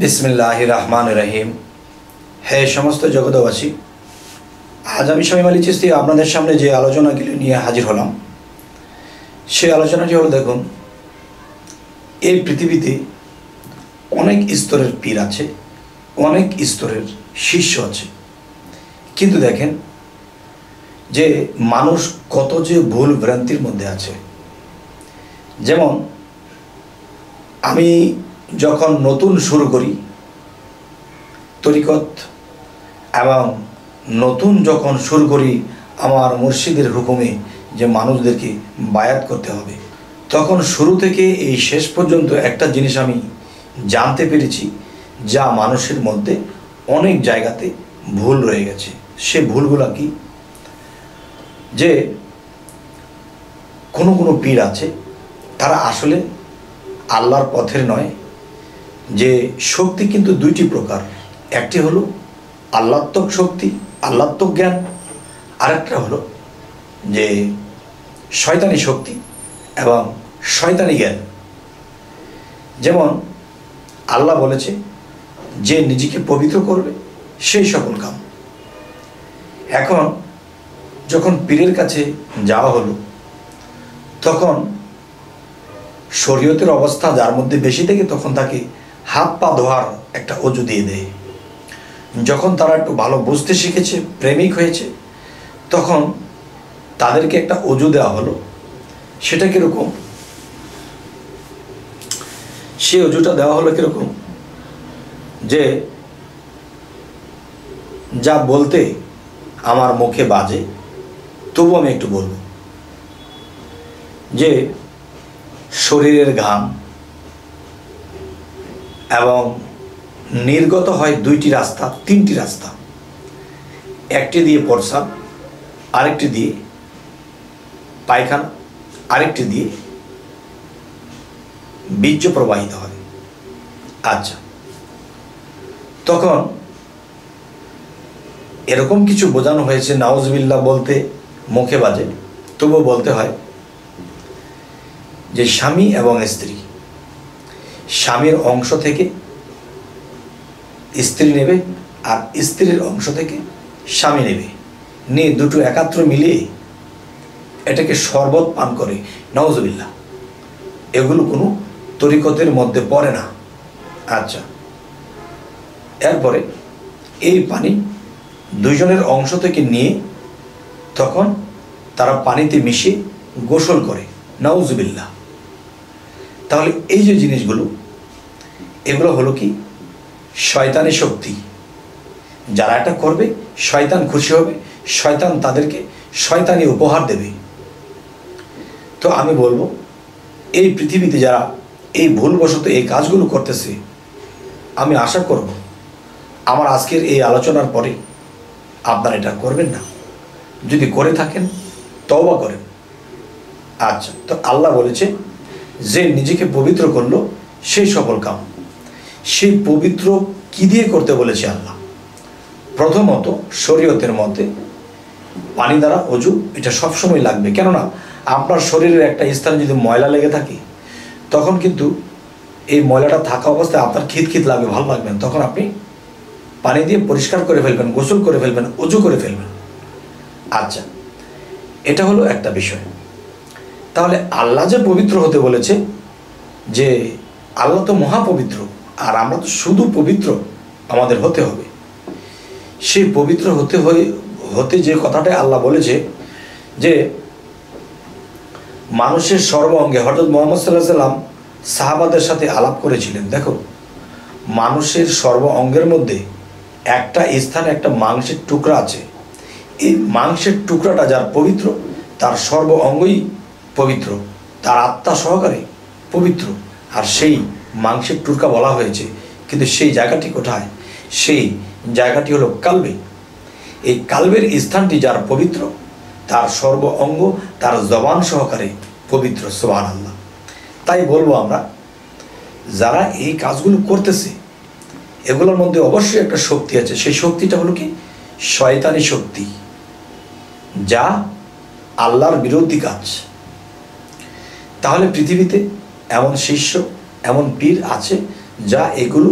बिस्मिल्लाहिर रहमानिर रहीम। हे समस्त जगतवासी, आज आमी शामीम आলী চিশতি আপনাদের সামনে যে আলোচনাগুলি নিয়ে হাজির হলাম সেই আলোচনাটি হলো, দেখুন, এই পৃথিবীতে অনেক স্তরের পীর আছে, অনেক স্তরের শিষ্য আছে, কিন্তু দেখেন যে মানুষ কত যে ভুল ভ্রান্তির মধ্যে আছে। যেমন আমি যখন নতুন শুরু করি তরিকত এবং নতুন যখন শুরু করি আমার মুর্শিদের হুকুমে যে মানুষদেরকে বায়াত করতে হবে, তখন শুরু থেকে এই শেষ পর্যন্ত একটা জিনিস আমি জানতে পেরেছি যা মানুষের মধ্যে অনেক জায়গাতে ভুল রয়ে গেছে। সে ভুলগুলো কি? যে কোনো কোনো পীর আছে তারা আসলে আল্লাহর পথের নয়। যে শক্তি কিন্তু দুইটি প্রকার, একটি হলো আল্লাত্মক শক্তি, আল্লাত্মক জ্ঞান, আরেকটা হলো যে শয়তানি শক্তি এবং শয়তানি জ্ঞান। যেমন আল্লাহ বলেছে যে নিজেকে পবিত্র করবে সেই সকল কাম। এখন যখন পীরের কাছে যাওয়া হলো তখন শরীয়তের অবস্থা যার মধ্যে বেশি থাকে তখন তাকে হাত পা ধোয়ার একটা অজু দিয়ে দেয়। যখন তারা একটু ভালো বুঝতে শিখেছে, প্রেমিক হয়েছে, তখন তাদেরকে একটা অজু দেওয়া হলো। সেটা কীরকম? সে অজুটা দেওয়া হলো কীরকম? যে যা বলতে আমার মুখে বাজে তবু আমি একটু বলবো। যে শরীরের ঘাম এবং নির্গত হয় দুইটি রাস্তা, তিনটি রাস্তা, একটি দিয়ে প্রস্রাব, আরেকটি দিয়ে পায়খানা, আরেকটি দিয়ে বীর্য প্রবাহিত হয়। আচ্ছা, তখন এরকম কিছু বোঝানো হয়েছে, নাউজুবিল্লাহ বলতে মুখে বাজে তবুও বলতে হয় যে স্বামী এবং স্ত্রী, স্বামীর অংশ থেকে স্ত্রী নেবে আর স্ত্রীর অংশ থেকে স্বামী নেবে, নিয়ে দুটো একাত্র মিলিয়ে এটাকে শরবত পান করে। নাউজুবিল্লাহ, এগুলো কোনো তরিকতের মধ্যে পড়ে না। আচ্ছা, এরপরে এই পানি দুইজনের অংশ থেকে নিয়ে তখন তারা পানিতে মিশিয়ে গোসল করে। নাউজুবিল্লাহ। তাহলে এই যে জিনিসগুলো, এগুলো হলো কি? শয়তানি শক্তি। যারা এটা করবে শয়তান খুশি হবে, শয়তান তাদেরকে শয়তানি উপহার দেবে। তো আমি বলবো, এই পৃথিবীতে যারা এই ভুলবশত এই কাজগুলো করতেছে, আমি আশা করব আমার আজকের এই আলোচনার পরে আপনারা এটা করবেন না। যদি করে থাকেন তওবা করেন। আচ্ছা, তো আল্লাহ বলেছে যে নিজেকে পবিত্র করলো সেই সকল কাম। সেই পবিত্র কি দিয়ে করতে বলেছে আল্লাহ? প্রথমত শরীয়তের মধ্যে পানি দ্বারা অজু, এটা সবসময় লাগবে। কেননা আপনার শরীরের একটা স্থানে যদি ময়লা লেগে থাকে তখন কিন্তু এই ময়লাটা থাকা অবস্থায় আপনার খিতখিত লাগবে, ভালো লাগবে না। তখন আপনি পানি দিয়ে পরিষ্কার করে ফেলবেন, গোসল করে ফেলবেন, অজু করে ফেলবেন। আচ্ছা, এটা হলো একটা বিষয়। তাহলে আল্লাহ যে পবিত্র হতে বলেছে, যে আল্লাহ তো মহাপবিত্র আর আমরা তো শুধু পবিত্র আমাদের হতে হবে। সেই পবিত্র হতে যে কথাটা আল্লাহ বলেছে যে মানুষের সর্ব অঙ্গে, হযরত মুহাম্মদ সাল্লাল্লাহু আলাইহি সাল্লাম সাহাবাদের সাথে আলাপ করেছিলেন। দেখো, মানুষের সর্ব অঙ্গের মধ্যে একটা স্থানে একটা মাংসের টুকরা আছে। এই মাংসের টুকরাটা যার পবিত্র, তার সর্ব অঙ্গই পবিত্র, তার আত্মা সহকারে পবিত্র। আর সেই মাংসের টুকরা বলা হয়েছে, কিন্তু সেই জায়গাটি কোথায়? সেই জায়গাটি হলো কালবে। এই কালবের স্থানটি যার পবিত্র, তার সর্ব অঙ্গ তার জবান সহকারে পবিত্র। সুবহানাল্লাহ। তাই বলবো, আমরা যারা এই কাজগুলো করতেছে এগুলোর মধ্যে অবশ্যই একটা শক্তি আছে। সেই শক্তিটা হলো কি? শয়তানি শক্তি, যা আল্লাহর বিরোধী কাজ। তাহলে পৃথিবীতে এমন শিষ্য, এমন পীর আছে যা এগুলো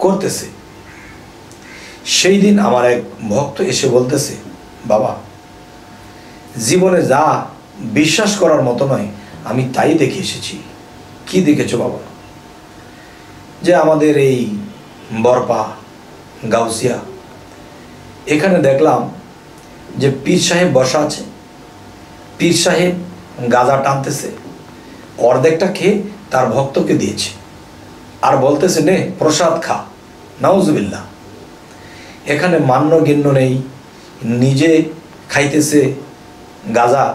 করতেছে। সেই দিন আমার এক ভক্ত এসে বলতেছে, বাবা, জীবনে যা বিশ্বাস করার মতো নয় আমি তাই দেখে এসেছি। কি দেখেছো বাবা? যে আমাদের এই বরপা গাউসিয়া, এখানে দেখলাম যে পীর সাহেব বসা আছে। পীর সাহেব গাঁজা টানতেছে, অর্ধেকটা খেয়ে তার ভক্তকে দিয়েছে, আর বলতেছে নে প্রসাদ খা। নাউজুবিল্লাহ। এখানে মান্য গণ্য নেই, নিজে খাইতেছে গাঁজা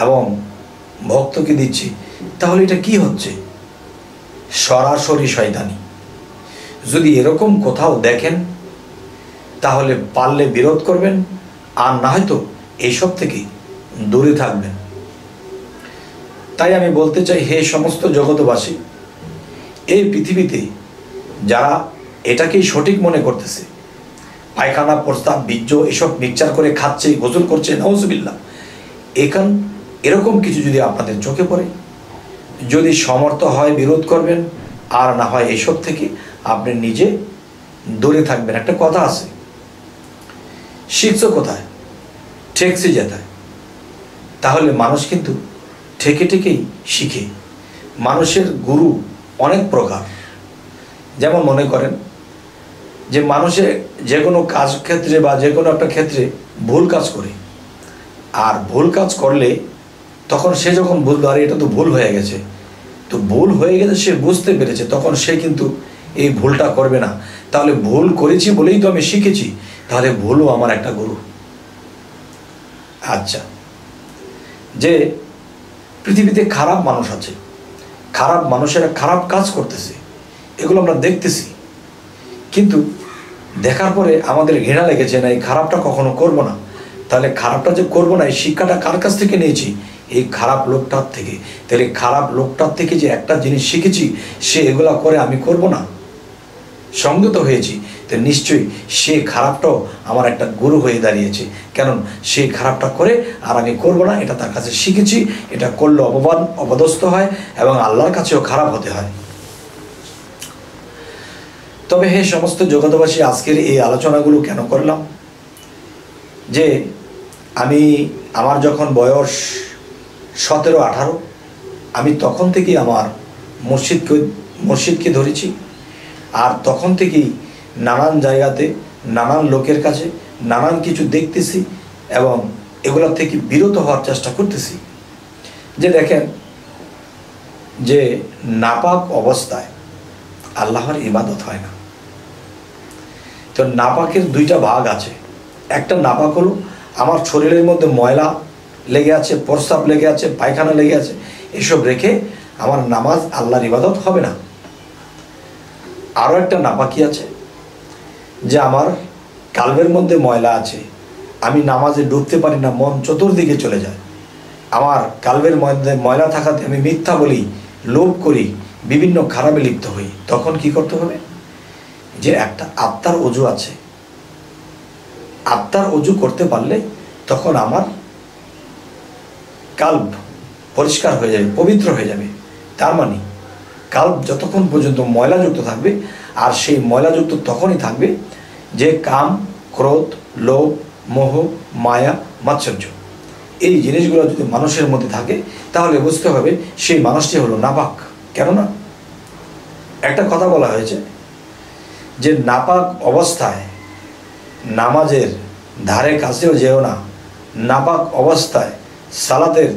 এবং ভক্তকে দিচ্ছে। তাহলে এটা কি হচ্ছে? সরাসরি শয়তানি। যদি এরকম কোথাও দেখেন তাহলে পারলে বিরোধ করবেন, আর না হয়তো এইসব থেকে দূরে থাকবেন। তাই আমি বলতে চাই, হে সমস্ত জগতবাসী, এই পৃথিবীতে যারা এটাকেই সঠিক মনে করতেছে, পায়খানা প্রস্তাব বীর্য এসব মিক্সচার করে খাচ্ছে, গোসল করছে, নাউজুবিল্লাহ, এরকম কিছু যদি আপনাদের চোখে পড়ে, যদি সমর্থ হয় বিরোধ করবেন, আর না হয় এসব থেকে আপনি নিজে দূরে থাকবেন। একটা কথা আছে, শিখছো কোথায়? ঠেকছি যেথায়। তাহলে মানুষ কিন্তু ঠেকে ঠেকেই শিখে। মানুষের গুরু অনেক প্রকার। যেমন মনে করেন যে মানুষে যে কোনো কাজ ক্ষেত্রে বা যে কোনো একটা ক্ষেত্রে ভুল কাজ করে, আর ভুল কাজ করলে তখন সে যখন বুঝলো আরে এটা তো ভুল হয়ে গেছে, তো ভুল হয়ে গেছে সে বুঝতে পেরেছে, তখন সে কিন্তু এই ভুলটা করবে না। তাহলে ভুল করেছি বলেই তো আমি শিখেছি, তাহলে ভুলও আমার একটা গুরু। আচ্ছা, যে পৃথিবীতে খারাপ মানুষ আছে, খারাপ মানুষেরা খারাপ কাজ করতেছে, এগুলো আমরা দেখতেছি, কিন্তু দেখার পরে আমাদের ঘৃণা লেগেছে, না এই খারাপটা কখনো করব না। তাহলে খারাপটা যে করবো না, এই শিক্ষাটা কার কাছ থেকে নিয়েছি? এই খারাপ লোকটার থেকে। তাহলে খারাপ লোকটার থেকে যে একটা জিনিস শিখেছি, সে এগুলা করে আমি করব না, সঙ্গত হয়েছি, তো নিশ্চয়ই সে খারাপটাও আমার একটা গুরু হয়ে দাঁড়িয়েছে। কারণ সে খারাপটা করে আর আমি করব না, এটা তার কাছে শিখেছি। এটা করলে অপদস্থ হয় এবং আল্লাহর কাছেও খারাপ হতে হয়। তবে হে সমস্ত জগতবাসী, আজকের এই আলোচনাগুলো কেন করলাম? যে আমার যখন বয়স 17-18, আমি তখন থেকেই আমার মুর্শিদকে ধরেছি, আর তখন থেকেই নানান জায়গাতে নানান লোকের কাছে নানান কিছু দেখতেছি এবং এগুলোর থেকে বিরত হওয়ার চেষ্টা করতেছি। যে দেখেন, যে নাপাক অবস্থায় আল্লাহর ইবাদত হয় না। তো নাপাকের দুইটা ভাগ আছে। একটা নাপাক হলো আমার শরীরের মধ্যে ময়লা লেগে আছে, প্রস্রাব লেগে আছে, পায়খানা লেগে আছে, এসব রেখে আমার নামাজ আল্লাহর ইবাদত হবে না। আরও একটা নাপাকি আছে, যে আমার কালবের মধ্যে ময়লা আছে, আমি নামাজে ডুবতে পারি না, মন চতুর্দিকে চলে যায়। আমার কালবের মধ্যে ময়লা থাকাতে আমি মিথ্যা বলি, লোভ করি, বিভিন্ন খারাপে লিপ্ত হই। তখন কি করতে হবে? যে একটা আত্মার অজু আছে, আত্মার অজু করতে পারলে তখন আমার কাল্ব পরিষ্কার হয়ে যাবে, পবিত্র হয়ে যাবে। তার মানে কাল্ব যতক্ষণ পর্যন্ত ময়লাযুক্ত থাকবে, আর সেই ময়লাযুক্ত তখনই থাকবে যে কাম, ক্রোধ, লোভ, মোহ, মায়া, মাৎসর্য, এই জিনিসগুলো যদি মানুষের মধ্যে থাকে, তাহলে বুঝতে হবে সেই মানুষটি হলো নাপাক। কেননা একটা কথা বলা হয়েছে যে নাপাক অবস্থায় নামাজের ধারে কাছেও যেও না, নাপাক অবস্থায় সালাতের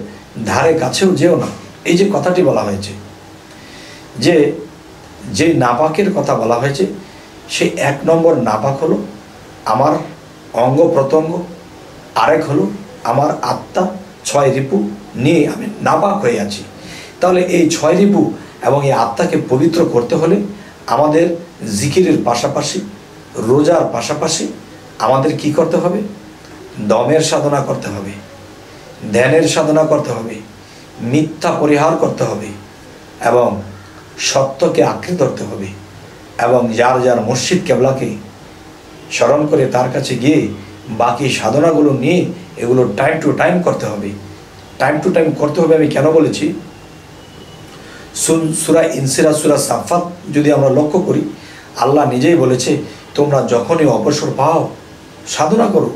ধারে কাছেও যেও না। এই যে কথাটি বলা হয়েছে, যে নাপাকের কথা বলা হয়েছে, সেই 1 নম্বর নাপাক হলো আমার অঙ্গ প্রত্যঙ্গ, আরেক হলো আমার আত্মা, 6 রিপু নিয়ে আমি নাপাক হয়ে আছি। তাহলে এই 6 রিপু এবং এই আত্মাকে পবিত্র করতে হলে আমাদের জিকিরের পাশাপাশি, রোজার পাশাপাশি আমাদের কি করতে হবে? দমের সাধনা করতে হবে, ধ্যানের সাধনা করতে হবে, মিথ্যা পরিহার করতে হবে এবং সত্যকে আঁকড়ে ধরতে হবে, এবং যার যার মুর্শিদ কেবলাকে স্মরণ করে তার কাছে গিয়ে বাকি সাধনাগুলো নিয়ে এগুলো টাইম টু টাইম করতে হবে। টাইম টু টাইম করতে হবে আমি কেন বলেছি? সূরা ইনসিরাজ, সূরা সাফাত যদি আমরা লক্ষ্য করি, আল্লাহ নিজেই বলেছে তোমরা যখনই অবসর পাও সাধনা করো।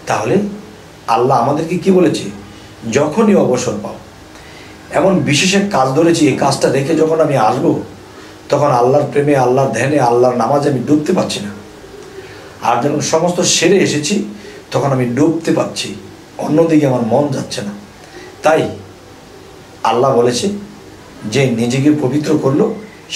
তাহলে আল্লাহ আমাদেরকে কি বলেছে? যখনই অবসর পাও। এমন বিশেষ এক কাজ ধরেছি, এই কাজটা রেখে যখন আমি আসবো তখন আল্লাহর প্রেমে, আল্লাহর ধ্যানে, আল্লাহর নামাজে আমি ডুবতে পারছি না। আর যখন সমস্ত সেরে এসেছি তখন আমি ডুবতে পারছি, অন্যদিকে আমার মন যাচ্ছে না। তাই আল্লাহ বলেছে যে নিজেকে পবিত্র করলো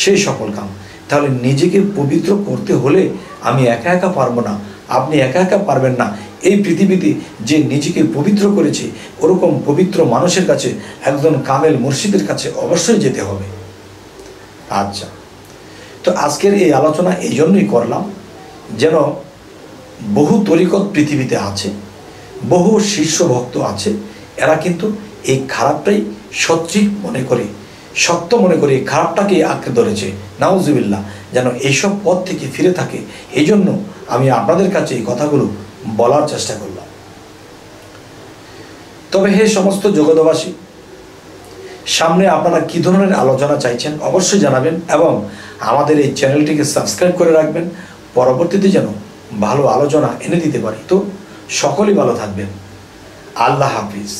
সেই সফল কাম। তাহলে নিজেকে পবিত্র করতে হলে আমি একা একা পারবো না, আপনি একা একা পারবেন না। এই পৃথিবীতে যে নিজেকে পবিত্র করেছে ওরকম পবিত্র মানুষের কাছে, একজন কামেল মুর্শিদের কাছে অবশ্যই যেতে হবে। আচ্ছা, তো আজকের এই আলোচনা এই জন্যই করলাম যেন বহু তরিকত পৃথিবীতে আছে, বহু শিষ্য ভক্ত আছে, এরা কিন্তু এই খারাপটাই সঠিক মনে করে, সত্য মনে করে এই খারাপটাকেই আঁকড়ে ধরেছে। নাউজুবিল্লাহ, যেন এইসব পথ থেকে ফিরে থাকে। এই জন্য আমি আপনাদের কাছে এই কথাগুলো বলার চেষ্টা করলাম। তবে হে সমস্ত জগতবাসী, সামনে আপনারা কী ধরনের আলোচনা চাইছেন অবশ্যই জানাবেন, এবং আমাদের এই চ্যানেলটিকে সাবস্ক্রাইব করে রাখবেন, পরবর্তীতে যেন ভালো আলোচনা এনে দিতে পারি। তো সকলেই ভালো থাকবেন। আল্লাহ হাফিজ।